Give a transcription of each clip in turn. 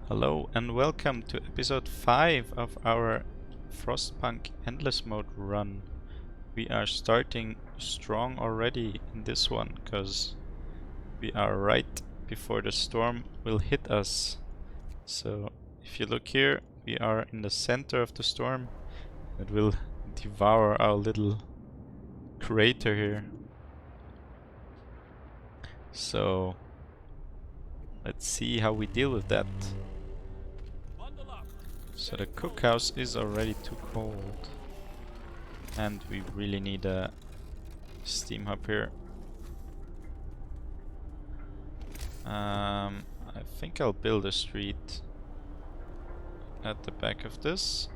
Hello and welcome to episode 5 of our Frostpunk Endless Mode run. We are starting strong already in this one because we are right before the storm will hit us. So if you look here, we are in the center of the storm. It will devour our little crater here. So let's see how we deal with that. So the cookhouse is already too cold. And we really need a steam hub here. I think I'll build a street at the back of this,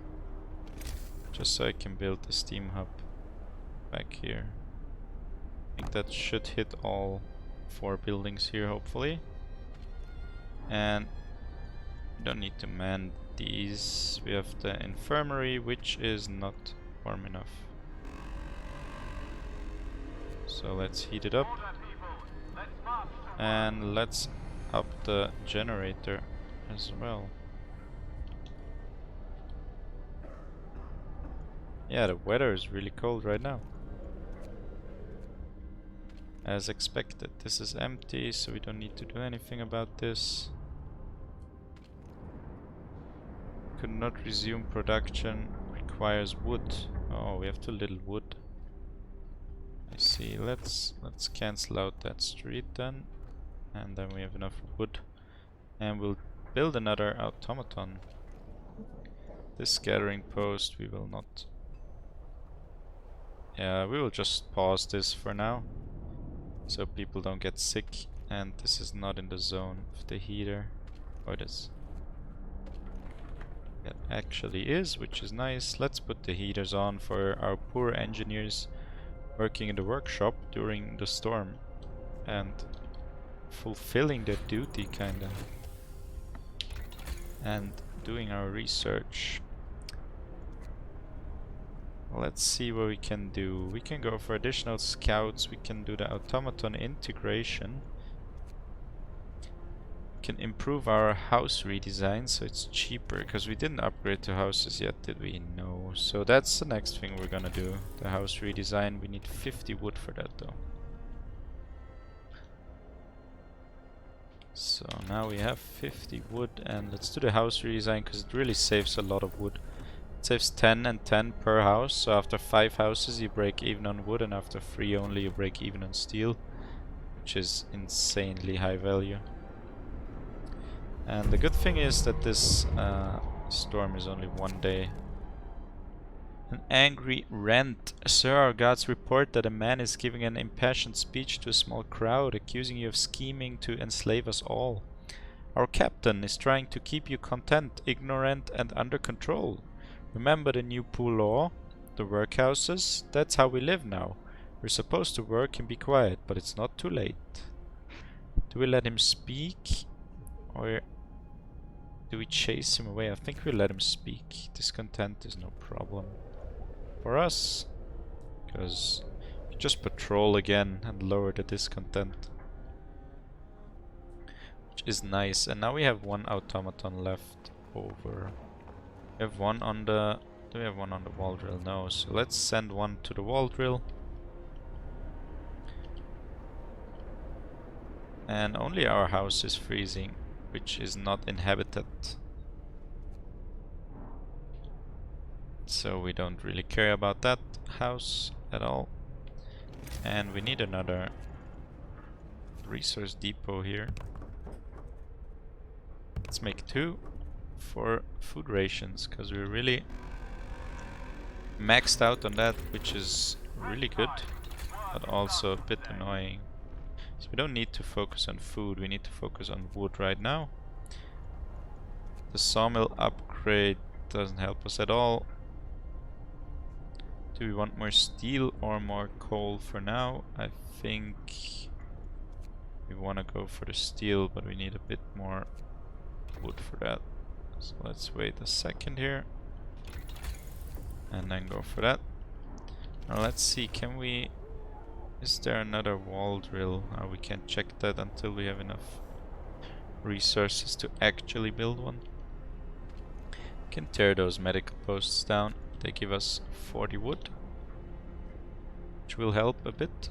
just so I can build the steam hub back here. I think that should hit all 4 buildings here, hopefully. And we don't need to man these. We have the infirmary, which is not warm enough. So let's heat it up. And let's up the generator as well. Yeah, the weather is really cold right now. As expected. This is empty, so we don't need to do anything about this. Could not resume production. Requires wood. Oh, we have too little wood. I see. Let's cancel out that street then. And then we have enough wood. And we'll build another automaton. This gathering post we will not. Yeah, we will just pause this for now, so people don't get sick. And this is not in the zone of the heater. Or it is. It actually is, which is nice. Let's put the heaters on for our poor engineers working in the workshop during the storm and fulfilling their duty, kinda, and doing our research. Let's see what we can do. We can go for additional scouts. We can do the automaton integration. We can improve our house redesign so it's cheaper, because we didn't upgrade to houses yet, did we? No. So that's the next thing we're gonna do. The house redesign. We need 50 wood for that though. So now we have 50 wood, and let's do the house redesign because it really saves a lot of wood. It saves 10 and 10 per house, so after 5 houses you break even on wood, and after 3 only you break even on steel, which is insanely high value. And the good thing is that this storm is only 1 day. An angry rant. Sir, our guards report that a man is giving an impassioned speech to a small crowd, accusing you of scheming to enslave us all. Our captain is trying to keep you content, ignorant, and under control. Remember the new pool law? The workhouses? That's how we live now. We're supposed to work and be quiet, but it's not too late. Do we let him speak? Or do we chase him away? I think we let him speak. Discontent is no problem for us, because we just patrol again and lower the discontent, which is nice. And now we have 1 automaton left over. We have 1 on the... do we have 1 on the wall drill? No, so let's send 1 to the wall drill. And only our house is freezing, which is not inhabited. So we don't really care about that house at all. And we need another resource depot here. Let's make 2 for food rations, because we're really maxed out on that, which is really good, but also a bit annoying. So we don't need to focus on food, we need to focus on wood right now. The sawmill upgrade doesn't help us at all. Do we want more steel or more coal for now? I think we want to go for the steel, but we need a bit more wood for that. So let's wait a second here and then go for that. Now let's see, can we... is there another wall drill? We can't check that until we have enough resources to actually build one. Can tear those medical posts down. They give us 40 wood, which will help a bit.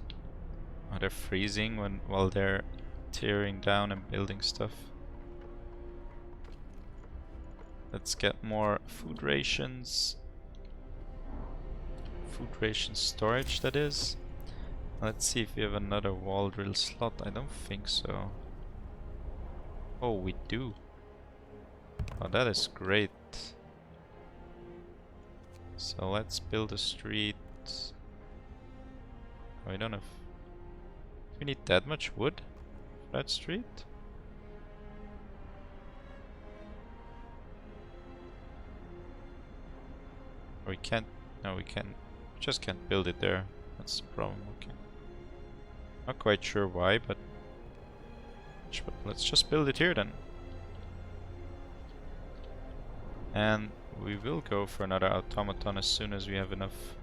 Oh, they're freezing while they're tearing down and building stuff. Let's get more food rations. Food ration storage, that is. Let's see if we have another wall drill slot. I don't think so. Oh, we do. Oh, that is great. So let's build a street. Oh, we don't have... Do we need that much wood for that street? Or we can't... No, we can... We just can't build it there. That's the problem, okay. Not quite sure why, but... Let's just build it here then. And we will go for another automaton as soon as we have enough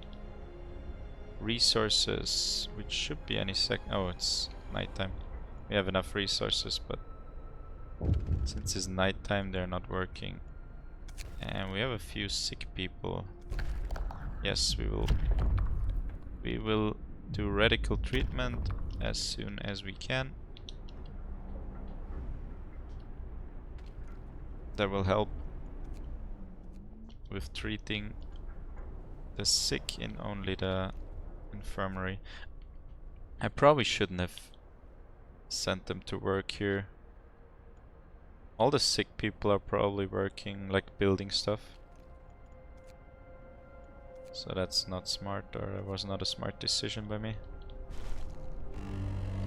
resources, which should be any sec. Oh, it's nighttime. We have enough resources, but since it's nighttime, they're not working. And we have a few sick people. Yes, we will. We will do radical treatment as soon as we can. That will help with treating the sick in only the infirmary. I probably shouldn't have sent them to work here. All the sick people are probably working, like building stuff. So that's not smart, or it was not a smart decision by me.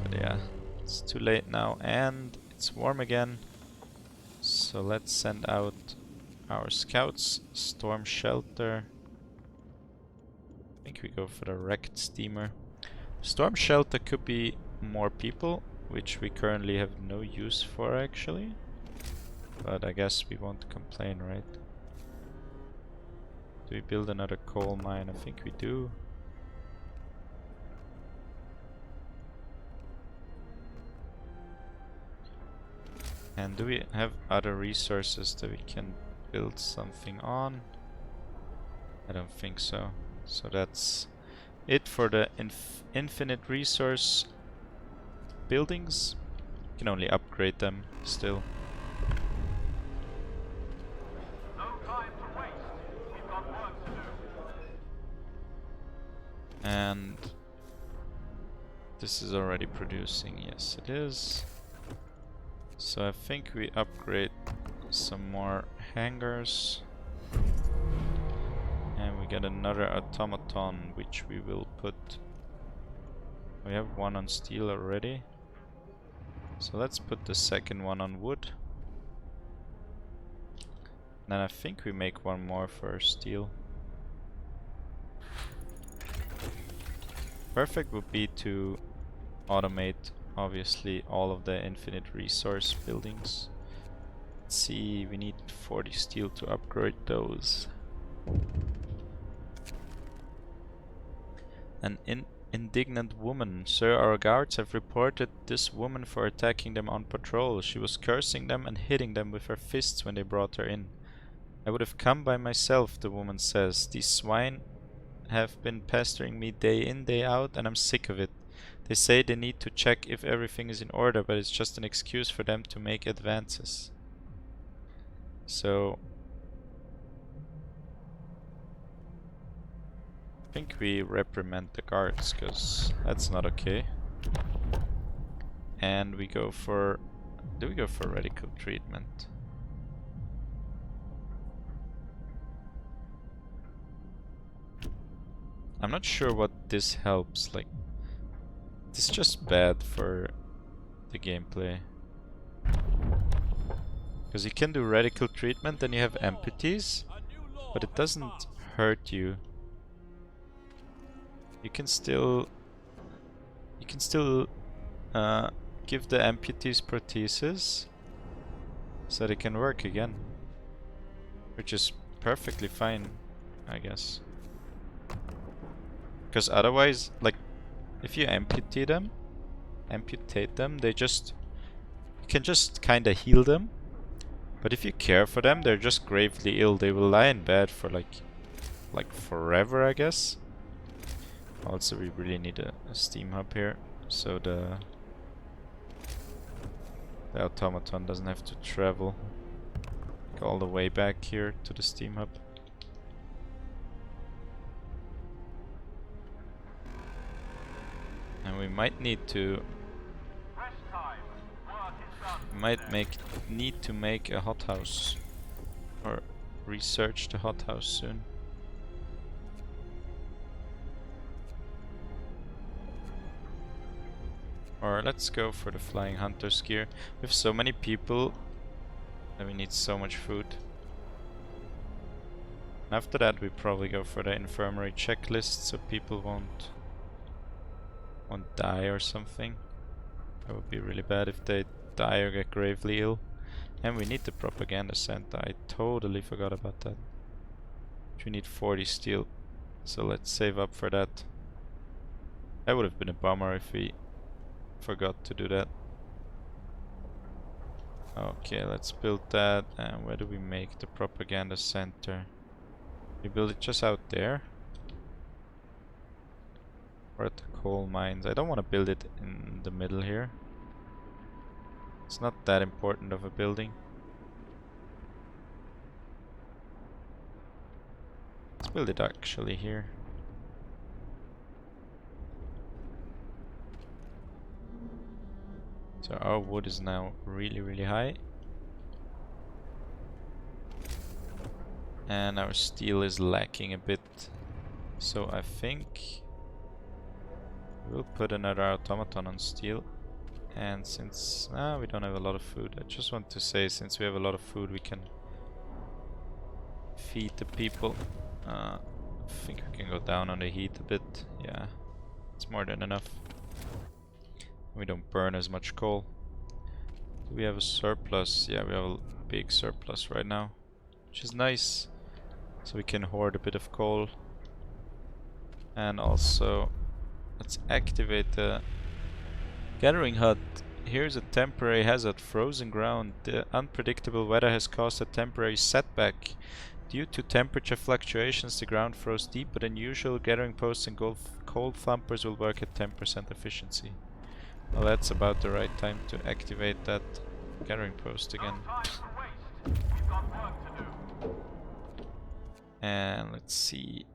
But yeah, it's too late now and it's warm again. So let's send out our scouts. Storm shelter. I think we go for the wrecked steamer. Storm shelter could be more people, which we currently have no use for actually. But I guess we won't complain, right? Do we build another coal mine? I think we do. And do we have other resources that we can build something on? I don't think so. So that's it for the infinite resource buildings. You can only upgrade them still. No time to waste. We've got work to do. And this is already producing. Yes, it is. So I think we upgrade some more hangars. And we get another automaton, which we will put... We have one on steel already. So let's put the second one on wood. Then I think we make one more for steel. Perfect would be to automate, obviously, all of the infinite resource buildings. Let's see, we need 40 steel to upgrade those. An indignant woman. Sir, our guards have reported this woman for attacking them on patrol. She was cursing them and hitting them with her fists when they brought her in. I would have come by myself, the woman says. These swine have been pestering me day in, day out, and I'm sick of it. They say they need to check if everything is in order, but it's just an excuse for them to make advances. So I think we reprimand the guards, because that's not okay. And we go for... Do we go for radical treatment? I'm not sure what this helps, like... It's just bad for the gameplay. Because you can do radical treatment and you have amputees, but it doesn't hurt you. You can still give the amputees prosthesis so they can work again, which is perfectly fine, I guess. Because otherwise, like, if you amputate them, they just You can just kinda heal them. But if you care for them, they're just gravely ill. They will lie in bed for like forever, I guess. Also, we really need a steam hub here, so the automaton doesn't have to travel all the way back here to the steam hub. And we might need to need to make a hothouse, or research the hothouse soon. Or let's go for the flying hunter's gear. We have so many people that we need so much food. After that we probably go for the infirmary checklist so people won't die or something. That would be really bad if they die or get gravely ill. And we need the propaganda center. I totally forgot about that. We need 40 steel, so let's save up for that. That would have been a bummer if we forgot to do that. Okay, let's build that. And where do we make the propaganda center? We build it just out there, or at the coal mines. I don't want to build it in the middle here. It's not that important of a building. Let's build it actually here. So our wood is now really high. And our steel is lacking a bit. So I think we'll put another automaton on steel. And since we don't have a lot of food, I just want to say, since we have a lot of food, we can feed the people. I think we can go down on the heat a bit. Yeah, it's more than enough. We don't burn as much coal. Do we have a surplus? Yeah, we have a big surplus right now, which is nice. So we can hoard a bit of coal. And also, let's activate the gathering hut. Here's a temporary hazard: frozen ground. The unpredictable weather has caused a temporary setback. Due to temperature fluctuations, the ground froze deeper than usual. Gathering posts and coal thumpers will work at 10% efficiency. Well, that's about the right time to activate that gathering post again. And let's see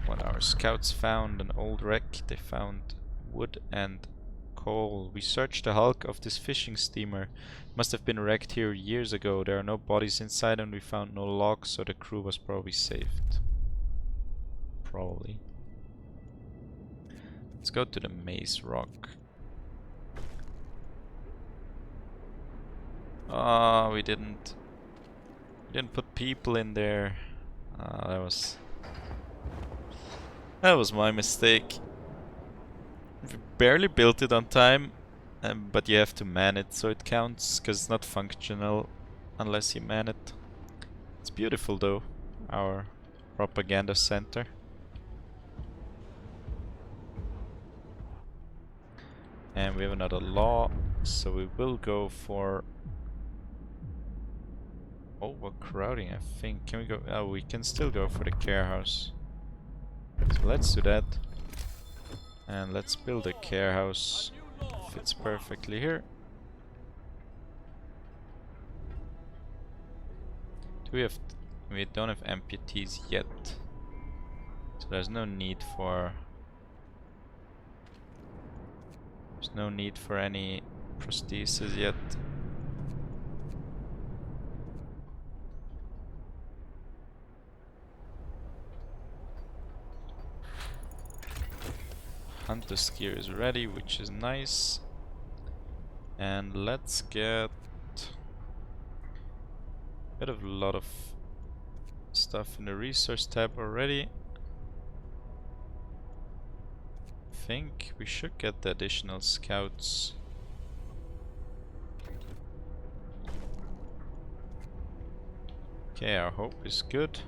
what our scouts found. An old wreck. They found wood and coal. We searched the hulk of this fishing steamer. Must have been wrecked here years ago. There are no bodies inside and we found no logs, so the crew was probably saved. Probably. Let's go to the maze rock. Oh, we didn't put people in there. That was my mistake. We barely built it on time, but you have to man it, so it counts, because it's not functional unless you man it. It's beautiful though, our propaganda center. And we have another law, so we will go for overcrowding, I think. Can we go? Oh, we can still go for the care house. So let's do that. And let's build a care house. Fits perfectly here. We don't have amputees yet. So there's no need for any prostheses yet. Hunter's gear is ready, which is nice. And let's get a lot of stuff in the resource tab already. I think we should get the additional scouts. Okay, our hope is good.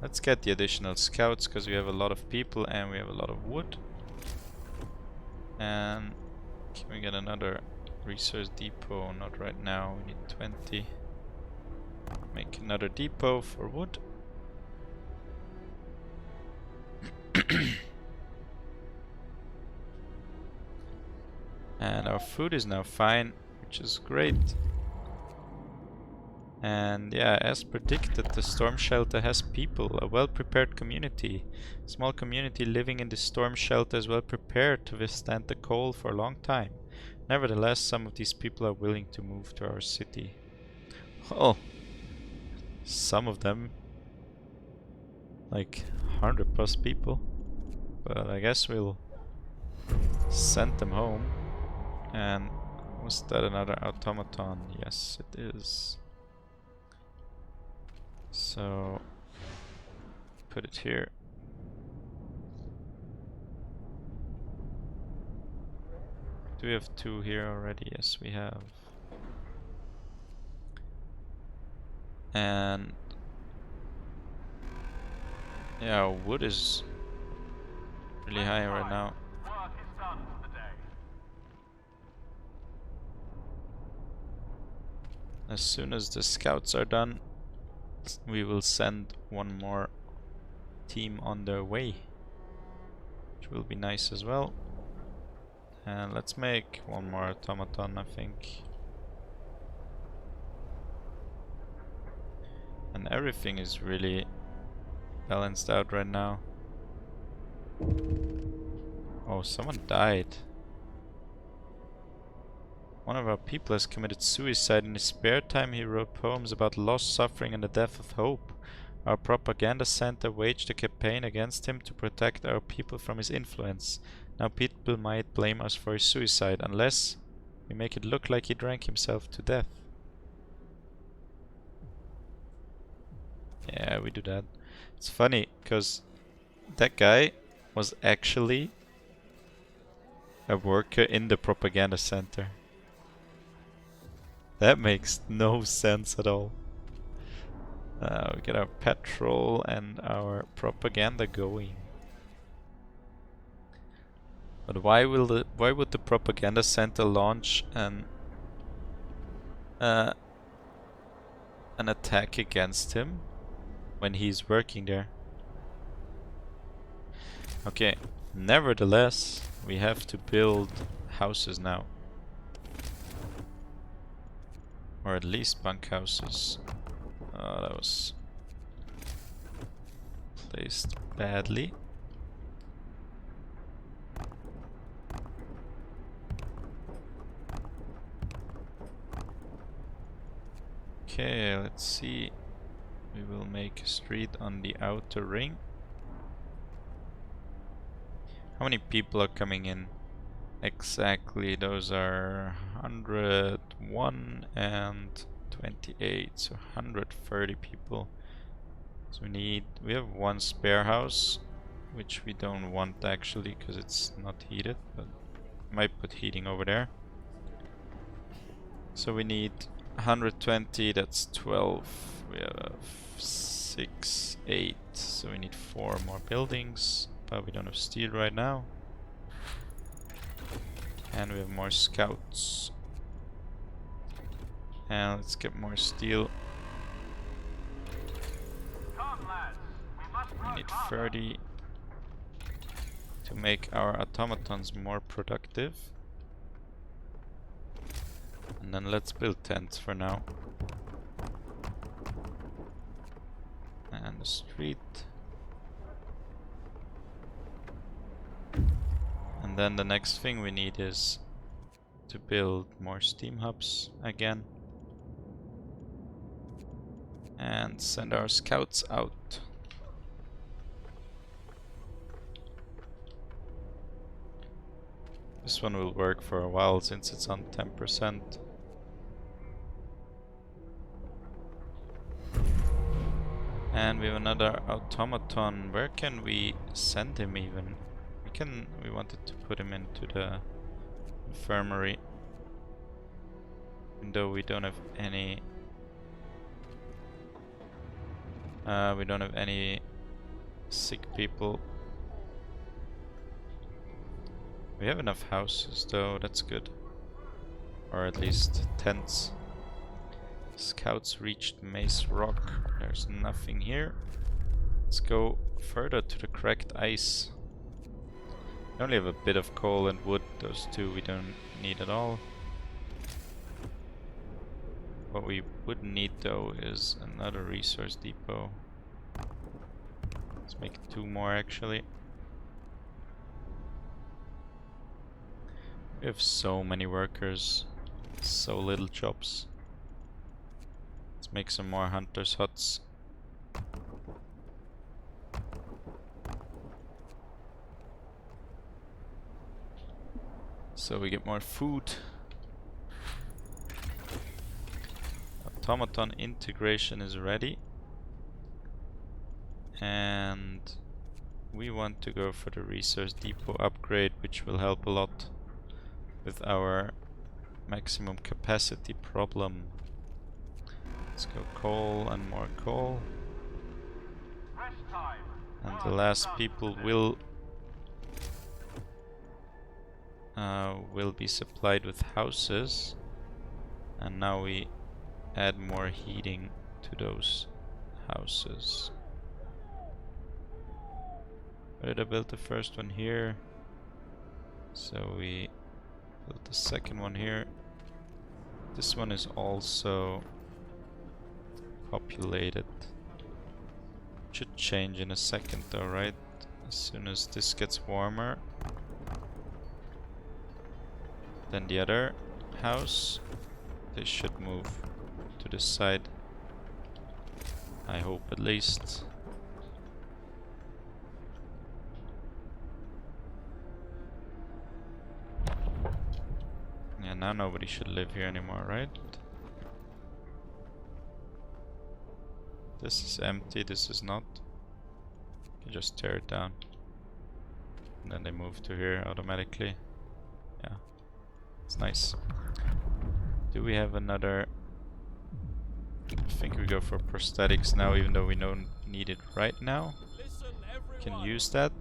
Let's get the additional scouts, because we have a lot of people and we have a lot of wood. And can we get another Resource depot, not right now. We need 20. Make another depot for wood. And our food is now fine, which is great. And yeah, as predicted, the storm shelter has people, a well-prepared community. Small community living in the storm shelter is well prepared to withstand the cold for a long time. Nevertheless, some of these people are willing to move to our city. Oh, some of them, like 100+ people. But I guess we'll send them home. And was that another automaton? Yes, it is. So put it here. Do we have 2 here already? Yes, we have. And yeah, wood is really high right now. Work is done for the day. As soon as the scouts are done, we will send one more team on their way, which will be nice as well. And let's make one more automaton, I think. And everything is really balanced out right now. Oh, someone died. One of our people has committed suicide. In his spare time he wrote poems about loss, suffering and the death of hope. Our propaganda center waged a campaign against him to protect our people from his influence. Now people might blame us for his suicide, unless we make it look like he drank himself to death. Yeah, we do that. It's funny, because that guy was actually a worker in the propaganda center. That makes no sense at all. We get our petrol and our propaganda going. But why would the propaganda center launch an attack against him when he's working there? Okay, nevertheless, we have to build houses now. Or at least bunkhouses. Oh, that was placed badly. Okay, let's see. We will make a street on the outer ring. How many people are coming in? Exactly, those are 101 and 28, so 130 people. So we have one spare house, which we don't want actually because it's not heated, but might put heating over there. So we need 120, that's 12. We have 6, 8, so we need 4 more buildings, but we don't have steel right now. And we have more scouts. And let's get more steel. Come, lads. We need 30 to make our automatons more productive. And then let's build tents for now. And the street. And then the next thing we need is to build more steam hubs again. And send our scouts out. This one will work for a while since it's on 10%. And we have another automaton. Where can we send him even? We wanted to put him into the infirmary. Even though we don't have any sick people. We have enough houses though, that's good. or at least tents. Scouts reached Maze Rock. There's nothing here. Let's go further to the cracked ice. We only have a bit of coal and wood. Those two we don't need at all. What we would need though is another resource depot. Let's make 2 more actually. We have so many workers, so little jobs. Let's make some more hunters' huts. So we get more food. Automaton integration is ready. And we want to go for the resource depot upgrade, which will help a lot with our maximum capacity problem. Let's go coal and more coal. Rest time. And the last people will be supplied with houses. And now we add more heating to those houses. Where did I build the first one? Here. So we built the second one here. This one is also populated. Should change in a second though, right? As soon as this gets warmer. Then the other house, they should move to this side. I hope at least. Yeah, now nobody should live here anymore, right? This is empty, this is not. You can just tear it down. And then they move to here automatically. Yeah, it's nice. Do we have another? I think we go for prosthetics now, even though we don't need it right now. Can use that.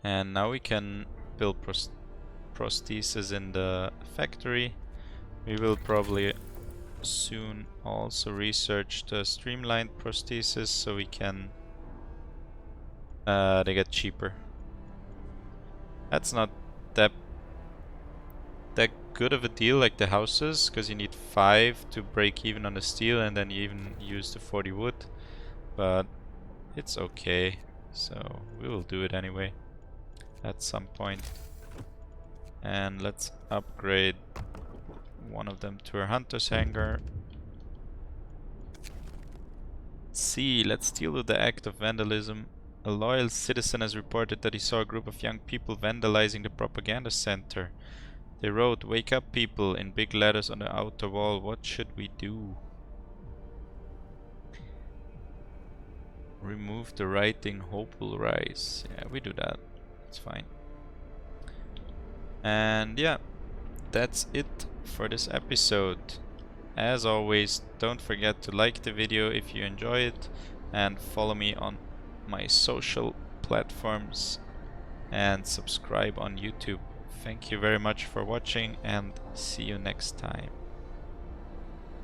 And now we can build prostheses in the factory. We will probably soon also research the streamlined prostheses so we can they get cheaper. That's not that good of a deal like the houses, because you need 5 to break even on the steel and then you even use the 40 wood, but it's okay, so we will do it anyway at some point. And let's upgrade one of them to our hunter's hangar. C. Let's deal with the act of vandalism. A loyal citizen has reported that he saw a group of young people vandalizing the propaganda center. They wrote, "Wake up people," in big letters on the outer wall. What should we do? Remove the writing, hope will rise. Yeah, we do that. It's fine. And yeah, that's it for this episode. As always, don't forget to like the video if you enjoy it and follow me on my social platforms and subscribe on YouTube. Thank you very much for watching and see you next time.